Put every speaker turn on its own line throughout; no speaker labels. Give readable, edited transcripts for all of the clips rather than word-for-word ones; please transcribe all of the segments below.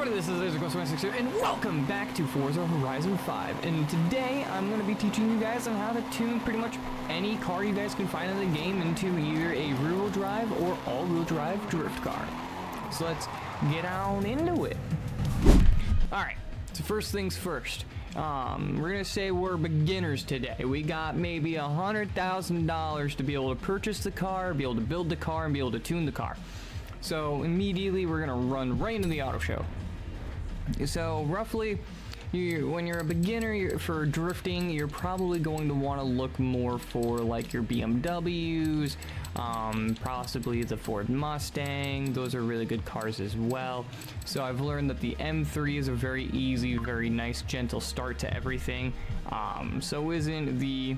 everybody, this is Laser and welcome back to Forza Horizon 5. And today I'm going to be teaching you guys on how to tune pretty much any car you guys can find in the game into either a rear-wheel drive or all-wheel drive drift car. So let's get on into it. Alright, so first things first. We're going to say we're beginners today. We got maybe $100,000 to be able to purchase the car, be able to build the car, and be able to tune the car. So immediately we're gonna run right into the auto show. So roughly, when you're a beginner for drifting, you're probably going to want to look more for like your BMWs, possibly the Ford Mustang. Those are really good cars as well. So I've learned that the M3 is a very easy, very nice, gentle start to everything. So isn't the...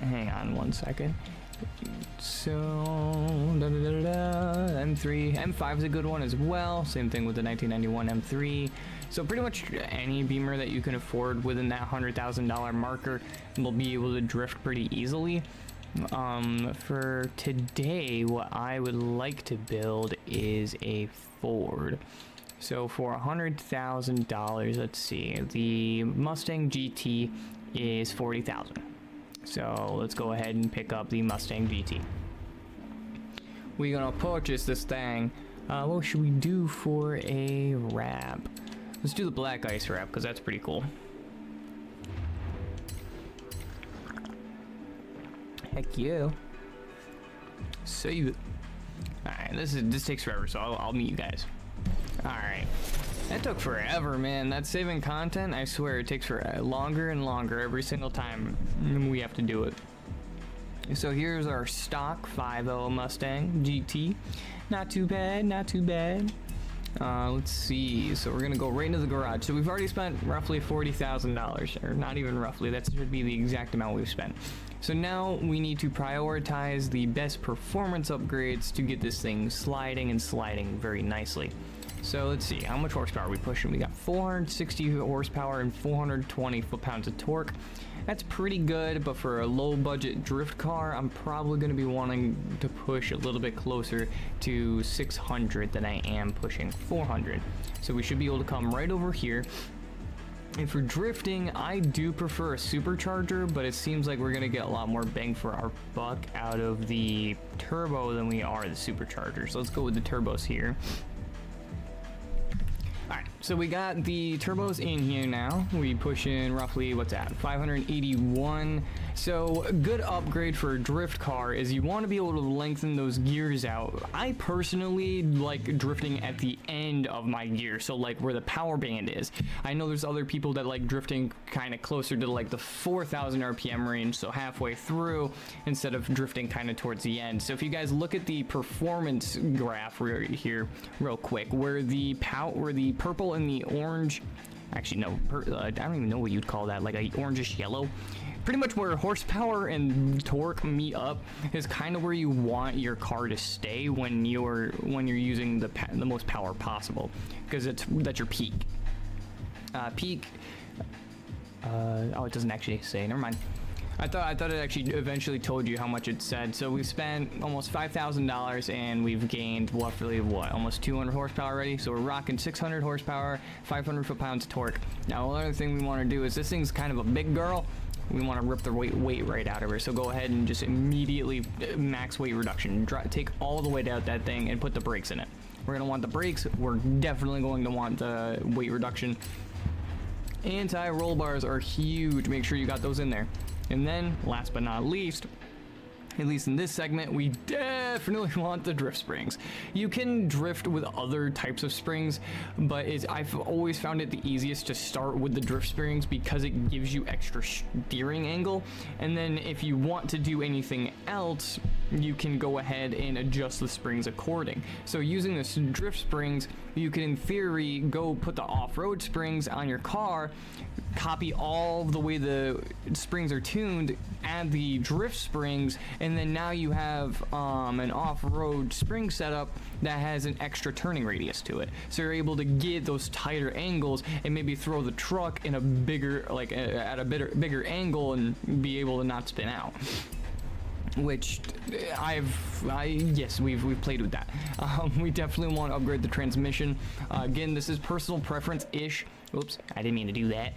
Hang on one second. So M3, M5 is a good one as well. Same thing with the 1991 M3. So pretty much any Beamer that you can afford within that $100,000 marker will be able to drift pretty easily. For today, what I would like to build is a Ford. So for $100,000, let's see, the Mustang GT is $40,000. So let's go ahead and pick up the Mustang GT. We're gonna purchase this thing. What should we do for a wrap? Let's do the black ice wrap because that's pretty cool. Heck yeah. Save it. Alright, this takes forever, so I'll meet you guys. Alright. That took forever, man. That saving content, I swear, it takes for longer and longer every single time we have to do it. So here's our stock 5.0 Mustang GT. Not too bad, not too bad. Let's see. So we're gonna go right into the garage. So we've already spent roughly $40,000, or not even roughly. That should be the exact amount we've spent. So now we need to prioritize the best performance upgrades to get this thing sliding and sliding very nicely. So let's see, how much horsepower are we pushing? We got 460 horsepower and 420 foot-pounds of torque. That's pretty good, but for a low-budget drift car, I'm probably going to be wanting to push a little bit closer to 600 than I am pushing 400. So we should be able to come right over here. And for drifting, I do prefer a supercharger, but it seems like we're going to get a lot more bang for our buck out of the turbo than we are the supercharger. So let's go with the turbos here. Alright, so we got the turbos in here now. We push in roughly, what's that, 581. So a good upgrade for a drift car is you want to be able to lengthen those gears out. I personally like drifting at the end of my gear, so like where the power band is. I know there's other people that like drifting kind of closer to like the 4,000 RPM range, so halfway through instead of drifting kind of towards the end. So if you guys look at the performance graph right here real quick, where the purple and the orange, actually no, I don't even know what you'd call that, like a orangish yellow. Pretty much where horsepower and torque meet up is kind of where you want your car to stay when you're using the most power possible, because that's your peak. Oh, it doesn't actually say. Never mind. I thought it actually eventually told you how much it said. So we've spent almost $5,000 and we've gained roughly what, almost 200 horsepower already. So we're rocking 600 horsepower, 500 foot-pounds of torque. Now another thing we want to do is, this thing's kind of a big girl. We want to rip the weight right out of her. So go ahead and just immediately max weight reduction. Take all the weight out that thing and put the brakes in it. We're going to want the brakes. We're definitely going to want the weight reduction. Anti-roll bars are huge. Make sure you got those in there. And then, last but not least, at least in this segment, we definitely want the drift springs. You can drift with other types of springs, but I've always found it the easiest to start with the drift springs because it gives you extra steering angle. And then if you want to do anything else, you can go ahead and adjust the springs according. So using the drift springs, you can in theory go put the off-road springs on your car, copy all the way the springs are tuned, add the drift springs, and then now you have an off-road spring setup that has an extra turning radius to it. So you're able to get those tighter angles and maybe throw the truck in a bigger, like at a bigger angle and be able to not spin out. which yes, we've played with that. We definitely want to upgrade the transmission. Again, this is personal preference-ish. Oops, I didn't mean to do that.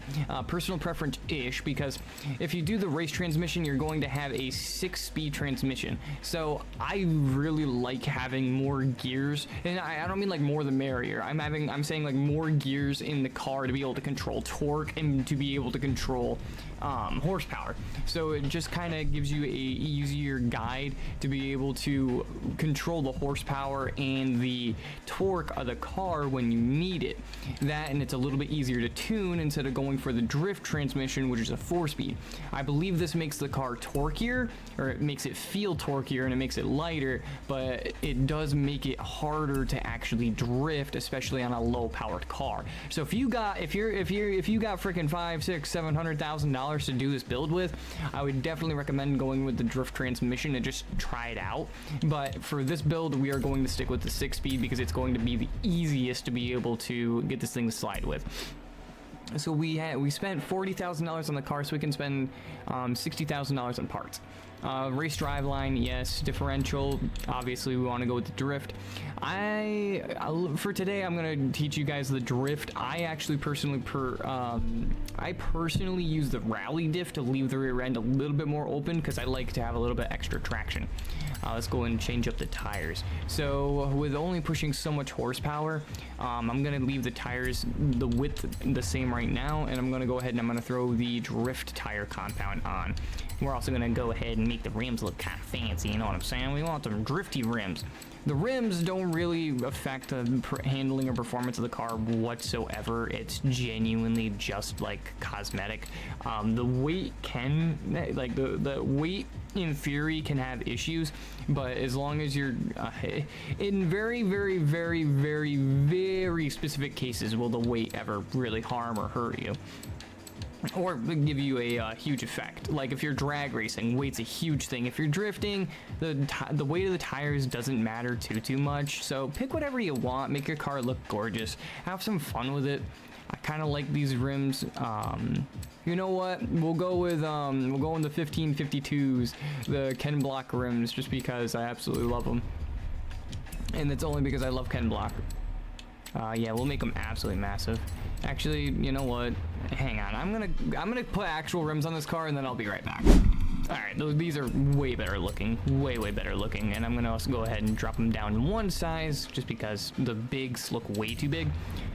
Personal preference-ish, because if you do the race transmission, you're going to have a 6-speed transmission. So I really like having more gears, and I don't mean like more the merrier. I'm saying like more gears in the car to be able to control torque and to be able to control horsepower. So it just kind of gives you a easier guide to be able to control the horsepower and the torque of the car when you need it. That, and it's a little bit easier to tune instead of going for the drift transmission, which is a 4-speed. I believe this makes the car torquier, or it makes it feel torquier, and it makes it lighter, but it does make it harder to actually drift, especially on a low powered car. So if you got freaking $500,000, $600,000, $700,000 to do this build with, I would definitely recommend going with the drift transmission and just try it out. But for this build, we are going to stick with the 6-speed because it's going to be the easiest to be able to get this thing to slide with. So we spent $40,000 on the car, so we can spend $60,000 on parts. Race driveline, yes. Differential, obviously we want to go with the drift. For today, I'm gonna teach you guys the drift. I actually personally use the rally diff to leave the rear end a little bit more open because I like to have a little bit extra traction. Let's go and change up the tires. So with only pushing so much horsepower, I'm gonna leave the tires, the width the same right now, and I'm gonna go ahead and I'm gonna throw the drift tire compound on. We're also gonna go ahead and make the rims look kind of fancy, you know what I'm saying? We want them drifty rims. The rims don't really affect the handling or performance of the car whatsoever. It's genuinely just like cosmetic. The weight can, like the weight in theory can have issues, but as long as you're in very, very, very, very, very specific cases will the weight ever really harm or hurt you, or give you a huge effect. Like if you're drag racing, weight's a huge thing. If you're drifting, the weight of the tires doesn't matter too much. So pick whatever you want, make your car look gorgeous, have some fun with it. I kind of like these rims. You know what? We'll go in the 1552s, the Ken Block rims, just because I absolutely love them, and it's only because I love Ken Block. Yeah, we'll make them absolutely massive. Actually, you know what? Hang on. I'm gonna put actual rims on this car, and then I'll be right back. All right, these are way better looking, way better looking, and I'm gonna also go ahead and drop them down one size, just because the bigs look way too big.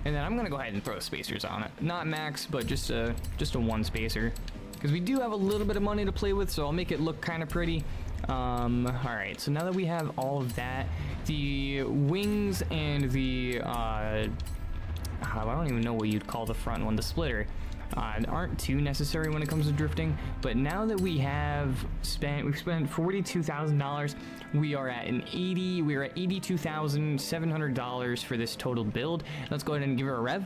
And then I'm gonna go ahead and throw spacers on it. Not max, but just a one spacer, because we do have a little bit of money to play with, so I'll make it look kind of pretty. All right, so now that we have all of that, the wings and the I don't even know what you'd call the front one, the splitter, aren't too necessary when it comes to drifting. But now that we've spent $42,000, we are at $82,700 for this total build. Let's go ahead and give her a rev.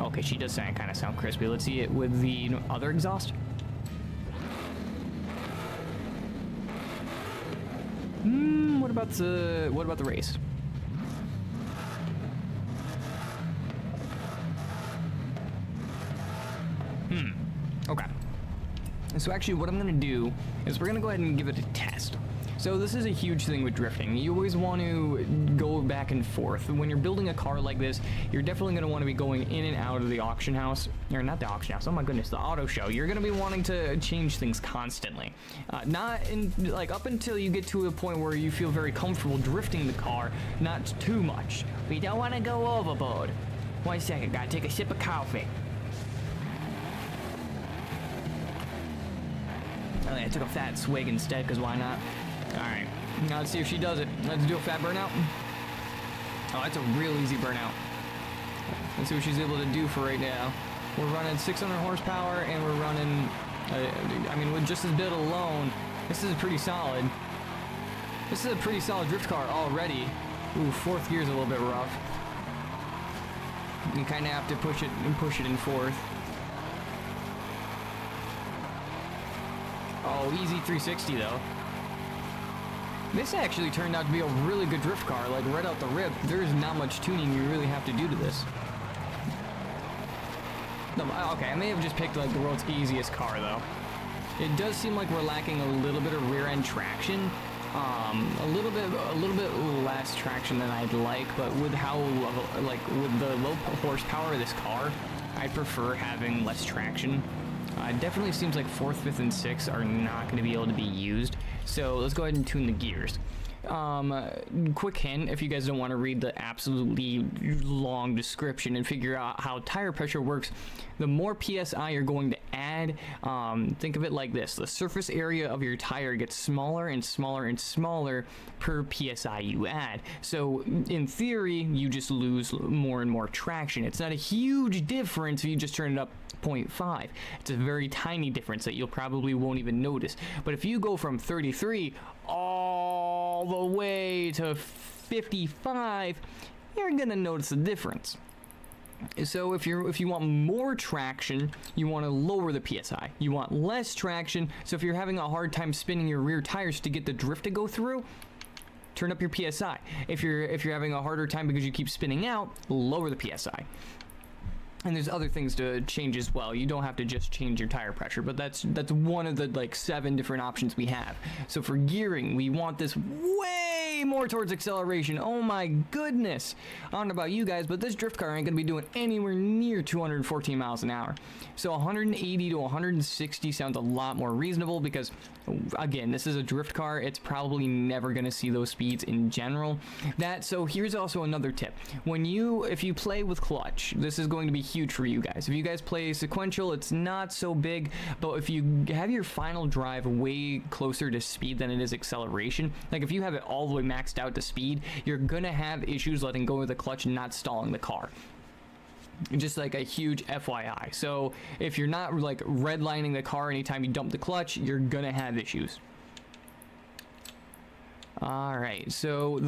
Okay, she does kind of sound crispy. Let's see it with the other exhaust. What about the race? Okay. So actually what I'm gonna do is we're gonna go ahead and give it a test. So this is a huge thing with drifting. You always want to go back and forth. When you're building a car like this, you're definitely going to want to be going in and out of the auction house. Or not the auction house, oh my goodness, the auto show. You're going to be wanting to change things constantly. Up until you get to a point where you feel very comfortable drifting the car, not too much. We don't want to go overboard. 1 second, gotta take a sip of coffee. Oh, I took a fat swig instead, because why not? Alright, now let's see if she does it. Let's do a fat burnout. Oh, that's a real easy burnout. Let's see what she's able to do for right now. We're running 600 horsepower, and we're running, with just this build alone, this is pretty solid. This is a pretty solid drift car already. Ooh, fourth gear's a little bit rough. You kind of have to push it in fourth. Oh, easy 360 though. This actually turned out to be a really good drift car, like right out the rip. There's not much tuning you really have to do to this. No, okay, I may have just picked like the world's easiest car though. It does seem like we're lacking a little bit of rear end traction. A little bit less traction than I'd like, but with how with the low horsepower of this car, I prefer having less traction. It definitely seems like 4th, 5th, and 6th are not going to be able to be used. So let's go ahead and tune the gears. Quick hint, if you guys don't want to read the absolutely long description and figure out how tire pressure works, the more PSI you're going to add, think of it like this: the surface area of your tire gets smaller and smaller and smaller per PSI you add. So in theory, you just lose more and more traction. It's not a huge difference if you just turn it up 0.5. It's a very tiny difference that you'll probably won't even notice. But if you go from 33 all the way to 55, you're gonna notice a difference. So if you want more traction, you want to lower the PSI. You want less traction, so if you're having a hard time spinning your rear tires to get the drift to go through, turn up your PSI. If you're having a harder time because you keep spinning out, lower the PSI. And there's other things to change as well. You don't have to just change your tire pressure, but that's one of the like 7 different options we have. So for gearing, we want this way more towards acceleration. Oh my goodness. I don't know about you guys, but this drift car ain't gonna be doing anywhere near 214 miles an hour. So 180 to 160 sounds a lot more reasonable because, again, this is a drift car. It's probably never gonna see those speeds in general. So here's also another tip. If you play with clutch, this is going to be huge for you guys. If you guys play sequential, it's not so big, but if you have your final drive way closer to speed than it is acceleration, like if you have it all the way maxed out to speed, you're gonna have issues letting go of the clutch and not stalling the car. Just like a huge FYI. So if you're not like redlining the car anytime you dump the clutch, you're gonna have issues. Alright, so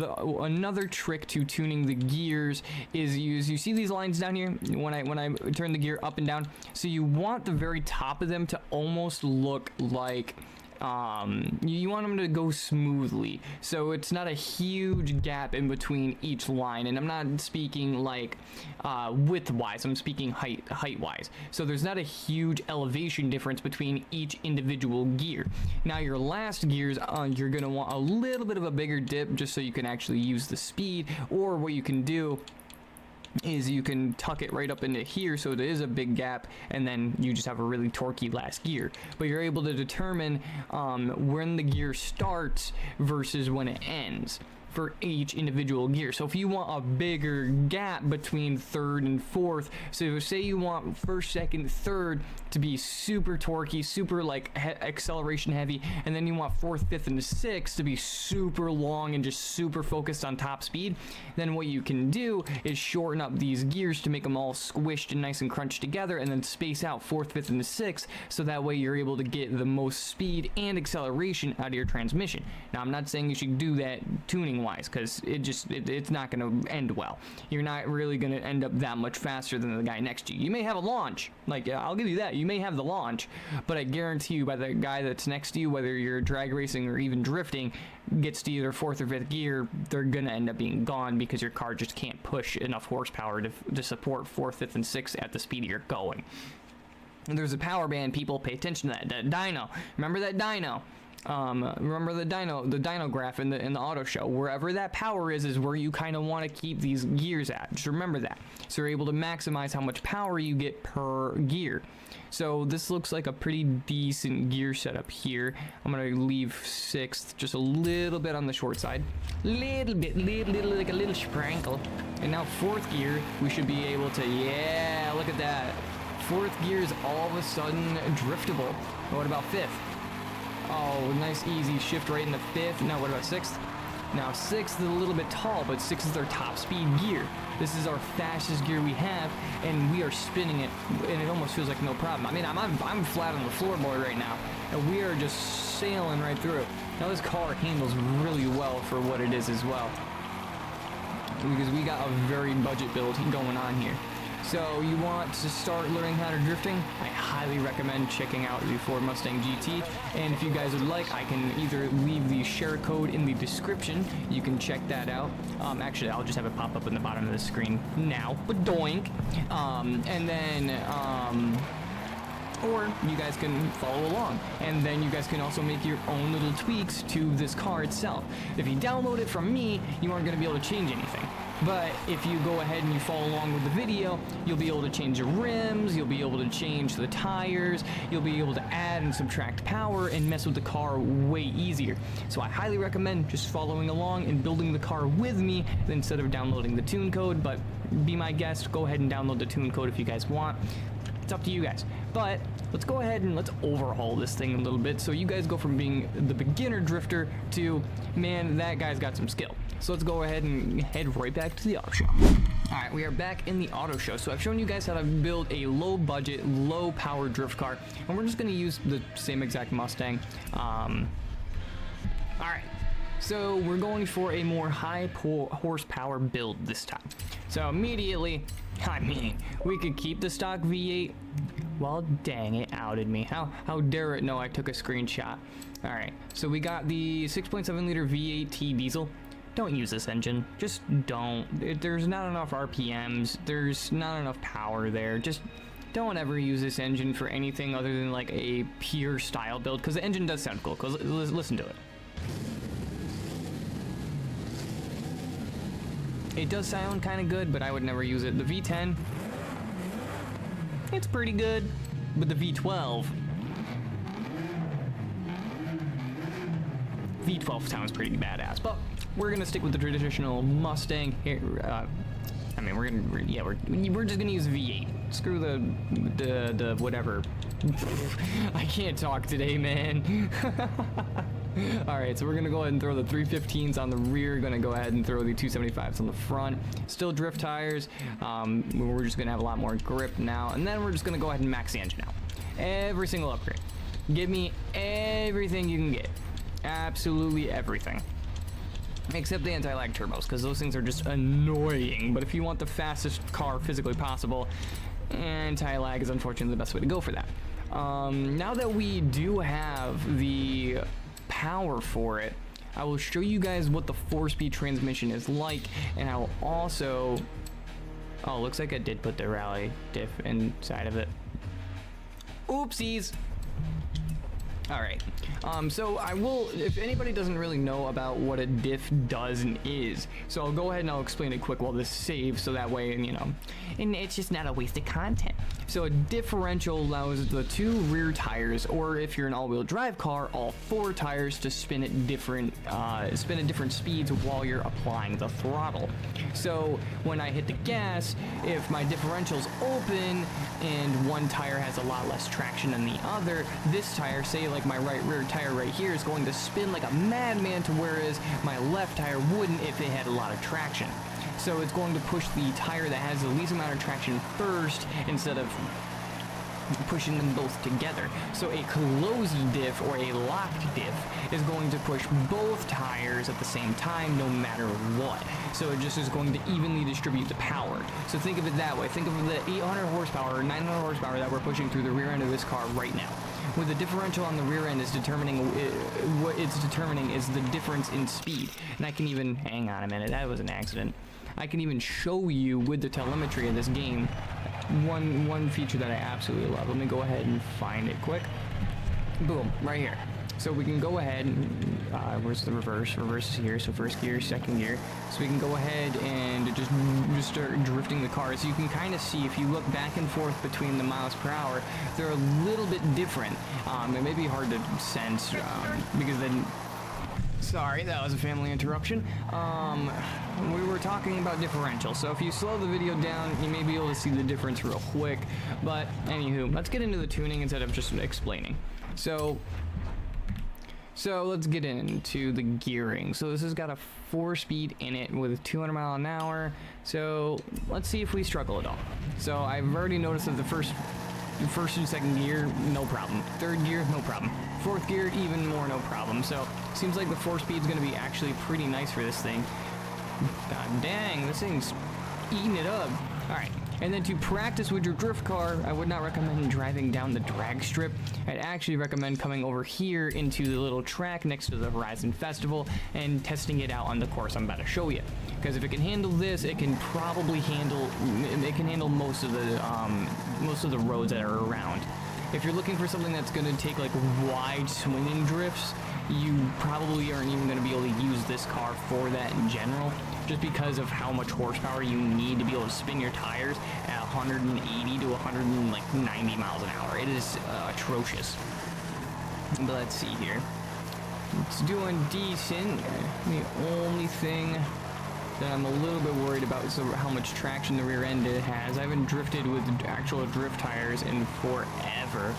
another trick to tuning the gears is you see these lines down here when I turn the gear up and down. So you want the very top of them to almost look like you want them to go smoothly, so it's not a huge gap in between each line. And I'm not speaking like width wise, I'm speaking height wise. So there's not a huge elevation difference between each individual gear. Now your last gears, you're gonna want a little bit of a bigger dip just so you can actually use the speed, or what you can do is you can tuck it right up into here so it is a big gap, and then you just have a really torquey last gear. But you're able to determine when the gear starts versus when it ends for each individual gear. So if you want a bigger gap between 3rd and 4th, so say you want 1st, 2nd, 3rd to be super torquey, super like acceleration heavy, and then you want 4th, 5th, and 6th to be super long and just super focused on top speed, then what you can do is shorten up these gears to make them all squished and nice and crunched together, and then space out 4th, 5th, and 6th, so that way you're able to get the most speed and acceleration out of your transmission. Now I'm not saying you should do that tuning wise, because it's not going to end well. You're not really going to end up that much faster than the guy next to you. You may have a launch, like I'll give you that, you may have the launch, but I guarantee you by the guy that's next to you, whether you're drag racing or even drifting, gets to either 4th or 5th gear, they're going to end up being gone because your car just can't push enough horsepower to support 4th, 5th, and 6th at the speed you're going. And there's a power band, people, pay attention to that dyno. Remember that dyno? Remember the dyno graph in the auto show. Wherever that power is where you kind of want to keep these gears at. Just remember that, so you're able to maximize how much power you get per gear. So this looks like a pretty decent gear setup here. I'm gonna leave 6th just a little bit on the short side, little like a little sprinkle. And now 4th gear, we should be able to, yeah, look at that. 4th gear is all of a sudden driftable. What about 5th? Oh, nice easy shift right in the 5th. Now what about 6th? Now 6th is a little bit tall, but 6th is our top speed gear. This is our fastest gear we have, and we are spinning it, and it almost feels like no problem. I mean, I'm flat on the floorboard right now, and we are just sailing right through. Now this car handles really well for what it is as well, because we got a very budget build going on here. So you want to start learning how to drifting? I highly recommend checking out the Ford Mustang GT. And if you guys would like, I can either leave the share code in the description. You can check that out. Actually, I'll just have it pop up in the bottom of the screen now. But doink. And then or you guys can follow along, and then you guys can also make your own little tweaks to this car itself. If you download it from me, you aren't going to be able to change anything. But if you go ahead and you follow along with the video, you'll be able to change the rims, you'll be able to change the tires, you'll be able to add and subtract power and mess with the car way easier. So I highly recommend just following along and building the car with me instead of downloading the tune code. But be my guest, go ahead and download the tune code if you guys want. It's up to you guys. But let's go ahead and let's overhaul this thing a little bit so you guys go from being the beginner drifter to, man, that guy's got some skill. So let's go ahead and head right back to the auto show. Alright, we are back in the auto show. So I've shown you guys how to build a low budget, low power drift car, and we're just going to use the same exact Mustang. Alright, so we're going for a more high horsepower build this time. So immediately, I mean, we could keep the stock V8. Well, dang, it outed me. How dare it know I took a screenshot. Alright, so we got the 6.7 liter V8T diesel. Don't use this engine. Just don't. There's not enough RPMs. There's not enough power there. Just don't ever use this engine for anything other than like a pure style build, because the engine does sound cool. Because listen to it. It does sound kind of good, but I would never use it. The V10, it's pretty good, but the V12 sounds pretty badass. But we're gonna stick with the traditional Mustang here. I mean, we're just gonna use V8. Screw the whatever. I can't talk today, man. Alright, so we're gonna go ahead and throw the 315s on the rear, gonna go ahead and throw the 275s on the front. Still drift tires. We're just gonna have a lot more grip now, and then we're just gonna go ahead and max the engine out. Every single upgrade. Give me everything you can get. Absolutely everything. Except the anti-lag turbos, because those things are just annoying. But if you want the fastest car physically possible, anti-lag is unfortunately the best way to go for that. Now that we do have the power for it, I will show you guys what the 4-speed transmission is like, and I will also... Oh, looks like I did put the rally diff inside of it. Oopsies! Alright, so I will, if anybody doesn't really know about what a diff does and is, so I'll go ahead and I'll explain it quick while this saves, so that way, you know, and it's just not a waste of content. So a differential allows the 2 rear tires, or if you're an all-wheel drive car, all 4 tires to spin at different speeds while you're applying the throttle. So when I hit the gas, if my differential's open and one tire has a lot less traction than the other, this tire, say like my right rear tire right here, is going to spin like a madman, to whereas my left tire wouldn't if it had a lot of traction. So it's going to push the tire that has the least amount of traction first instead of pushing them both together. So a closed diff or a locked diff is going to push both tires at the same time no matter what. So it just is going to evenly distribute the power. So think of it that way. Think of the 800 horsepower or 900 horsepower that we're pushing through the rear end of this car right now. With the differential on the rear end is determining, what it's determining is the difference in speed. And I can even, hang on a minute, that was an accident. I can even show you with the telemetry of this game one feature that I absolutely love. Let me go ahead and find it quick. Boom, right here. So we can go ahead and, where's the reverse? Reverse is here, so first gear, second gear. So we can go ahead and just start drifting the car. So you can kind of see, if you look back and forth between the miles per hour, they're a little bit different. It may be hard to sense, because then... Sorry, that was a family interruption. We were talking about differential, so if you slow the video down, you may be able to see the difference real quick. But, anywho, let's get into the tuning instead of just explaining. So let's get into the gearing. So this has got a 4-speed in it with 200 mile an hour. So let's see if we struggle at all. So I've already noticed that the first and second gear, no problem. Third gear, no problem. Fourth gear, even more no problem. So seems like the 4-speed is going to be actually pretty nice for this thing. God dang, this thing's eating it up. All right. And then to practice with your drift car, I would not recommend driving down the drag strip. I'd actually recommend coming over here into the little track next to the Horizon Festival and testing it out on the course I'm about to show you. Because if it can handle this, it can probably handle most of the roads that are around. if you're looking for something that's going to take like wide swinging drifts, you probably aren't even going to be able to use this car for that in general, just because of how much horsepower you need to be able to spin your tires at 180 to 190 miles an hour. It is atrocious. But let's see here. It's doing decent. The only thing that I'm a little bit worried about is how much traction the rear end it has. I haven't drifted with actual drift tires in forever.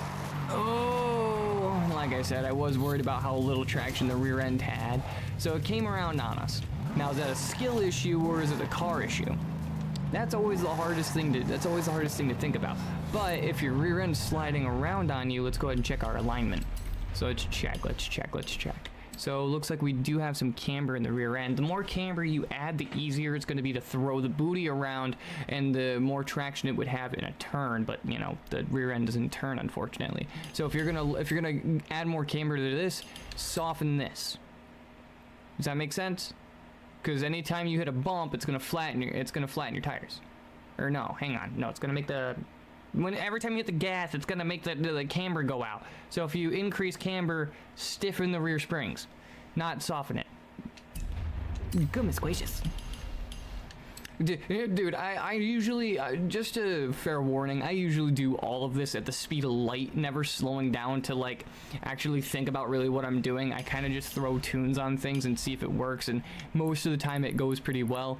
Oh, like I said, I was worried about how little traction the rear end had, so it came around on us. Now, is that a skill issue or is it a car issue? That's always the hardest thing to think about. But if your rear end's sliding around on you, let's go ahead and check our alignment. So let's check. So it looks like we do have some camber in the rear end. The more camber you add, the easier it's going to be to throw the booty around, and the more traction it would have in a turn. But you know, the rear end doesn't turn, unfortunately. So if you're gonna add more camber to this, soften this. Does that make sense? Because anytime you hit a bump, it's gonna flatten your tires. Or no, hang on, no, it's gonna make every time you hit the gas, it's gonna make the camber go out. So if you increase camber, stiffen the rear springs, not soften it. Goodness gracious. Dude, I usually, just a fair warning, I usually do all of this at the speed of light, never slowing down to like actually think about really what I'm doing. I kind of just throw tunes on things and see if it works, and most of the time it goes pretty well.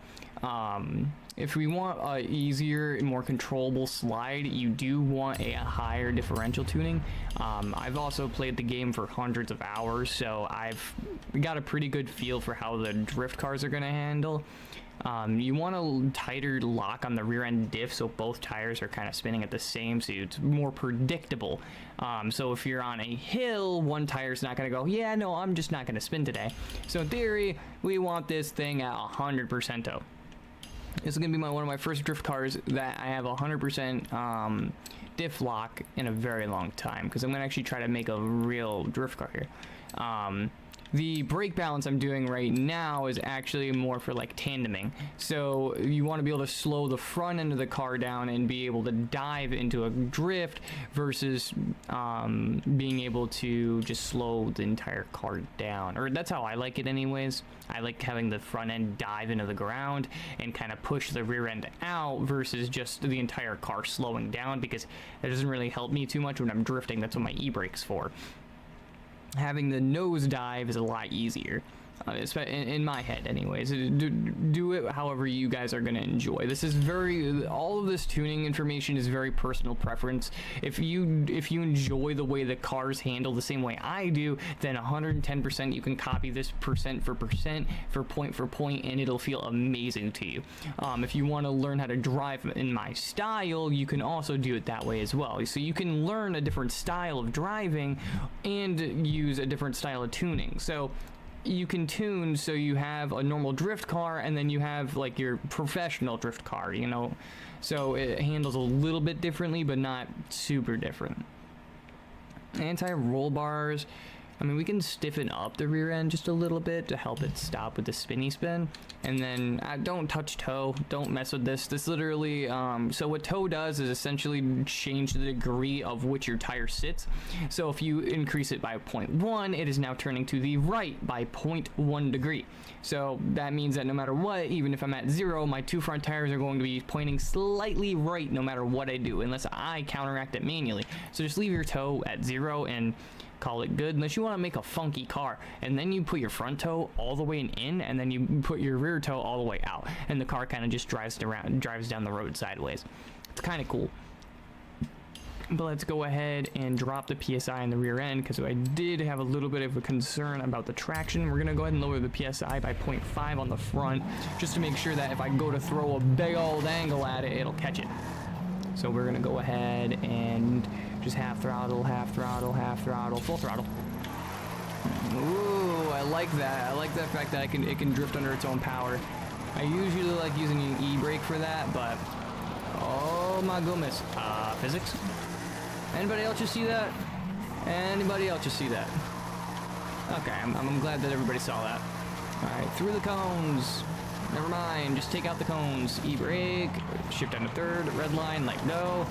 If we want a easier and more controllable slide, you do want a higher differential tuning. I've also played the game for hundreds of hours, so I've got a pretty good feel for how the drift cars are going to handle. You want a tighter lock on the rear end diff so both tires are kind of spinning at the same, so it's more predictable. So if you're on a hill, one tire's not going to go, yeah, no, I'm just not going to spin today. So in theory, we want this thing at 100% though. This is going to be one of my first drift cars that I have 100% diff lock in a very long time, because I'm going to actually try to make a real drift car here. The brake balance I'm doing right now is actually more for like tandeming. So you want to be able to slow the front end of the car down and be able to dive into a drift versus being able to just slow the entire car down. Or that's how I like it anyways. I like having the front end dive into the ground and kind of push the rear end out versus just the entire car slowing down, because that doesn't really help me too much when I'm drifting. That's what my e-brake's for. Having the nose dive is a lot easier, in my head anyways. Do it however you guys are going to enjoy. This is all of this tuning information is very personal preference. If you enjoy the way the cars handle the same way I do, then 110% you can copy this percent for point, and it'll feel amazing to you. If you want to learn how to drive in my style, you can also do it that way as well. So you can learn a different style of driving and use a different style of tuning. So you can tune so you have a normal drift car, and then you have like your professional drift car, you know, so it handles a little bit differently but not super different. Anti-roll bars, I mean, we can stiffen up the rear end just a little bit to help it stop with the spinny spin. And then don't touch toe, don't mess with this. This literally, so what toe does is essentially change the degree of which your tire sits. So if you increase it by 0.1, it is now turning to the right by 0.1 degree. So that means that no matter what, even if I'm at 0, my two front tires are going to be pointing slightly right no matter what I do, unless I counteract it manually. So just leave your toe at 0 and call it good, unless you want to make a funky car, and then you put your front toe all the way in, and then you put your rear toe all the way out, and the car kind of just drives down the road sideways. It's kind of cool. But let's go ahead and drop the PSI in the rear end, because I did have a little bit of a concern about the traction. We're gonna go ahead and lower the PSI by 0.5 on the front, just to make sure that if I go to throw a big old angle at it, it'll catch it. So we're gonna go ahead and just half throttle, full throttle. Ooh, I like that. I like the fact that it can drift under its own power. I usually like using an e-brake for that, but oh my goodness. Physics? Anybody else just see that? Anybody else just see that? Okay, I'm glad that everybody saw that. Alright, through the cones. Never mind, just take out the cones. E-brake, shift down to third, red line, let go.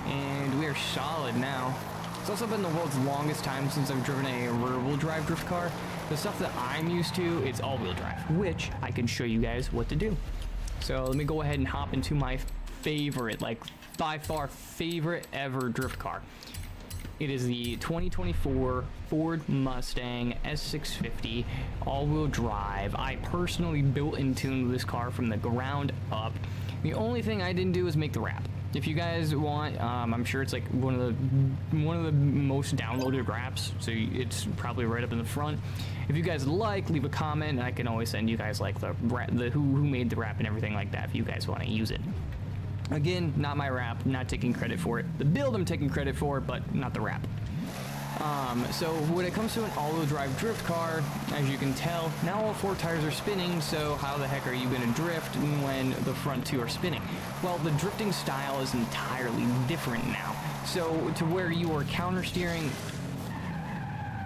and we are solid now. It's also been the world's longest time since I've driven a rear-wheel drive drift car. The stuff that I'm used to, it's all-wheel drive, which I can show you guys what to do. So let me go ahead and hop into my favorite, like by far favorite ever drift car. It is the 2024 Ford Mustang S650 all-wheel drive. I personally built and tuned this car from the ground up. The only thing I didn't do is make the wrap. If you guys want, I'm sure it's like one of the most downloaded wraps, so it's probably right up in the front. If you guys like, leave a comment, and I can always send you guys like the who made the wrap and everything like that if you guys want to use it. Again, not my wrap, not taking credit for it. The build I'm taking credit for, but not the wrap. So when it comes to an all-wheel drive drift car, as you can tell, now all 4 tires are spinning, so how the heck are you going to drift when the front 2 are spinning? Well, the drifting style is entirely different now. So to where you are counter steering...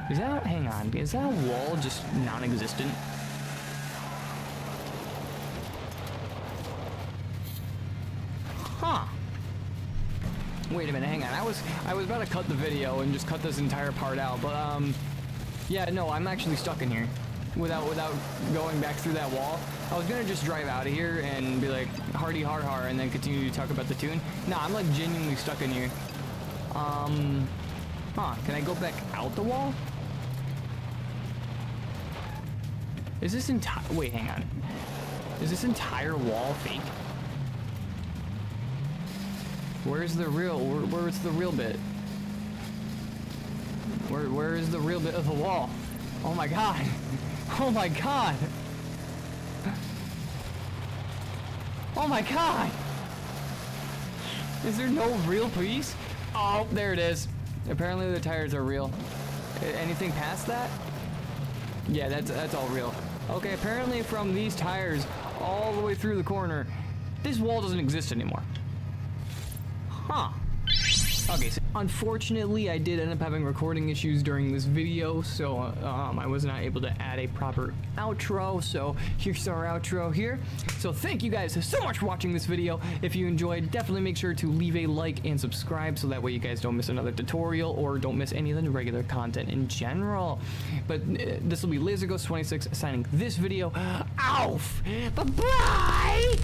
hang on, is that a wall just non-existent? Huh. Wait a minute, hang on. I was about to cut the video and just cut this entire part out, but yeah, no, I'm actually stuck in here without going back through that wall. I was gonna just drive out of here and be like hardy har har and then continue to talk about the tune. Nah, I'm like genuinely stuck in here. Can I go back out the wall? Is this wait, hang on. Is this entire wall fake? Where's the real? Where's the real bit? Where is the real bit of the wall? Oh my god! Oh my god! Oh my god! Is there no real piece? Oh, there it is. Apparently the tires are real. Anything past that? Yeah, that's all real. Okay, apparently from these tires all the way through the corner, this wall doesn't exist anymore. Huh. Okay, so unfortunately I did end up having recording issues during this video, so I was not able to add a proper outro, so here's our outro here. So thank you guys so much for watching this video. If you enjoyed, definitely make sure to leave a like and subscribe so that way you guys don't miss another tutorial or don't miss any of the regular content in general. But this will be LaserGhost26 signing this video off. Bye-bye!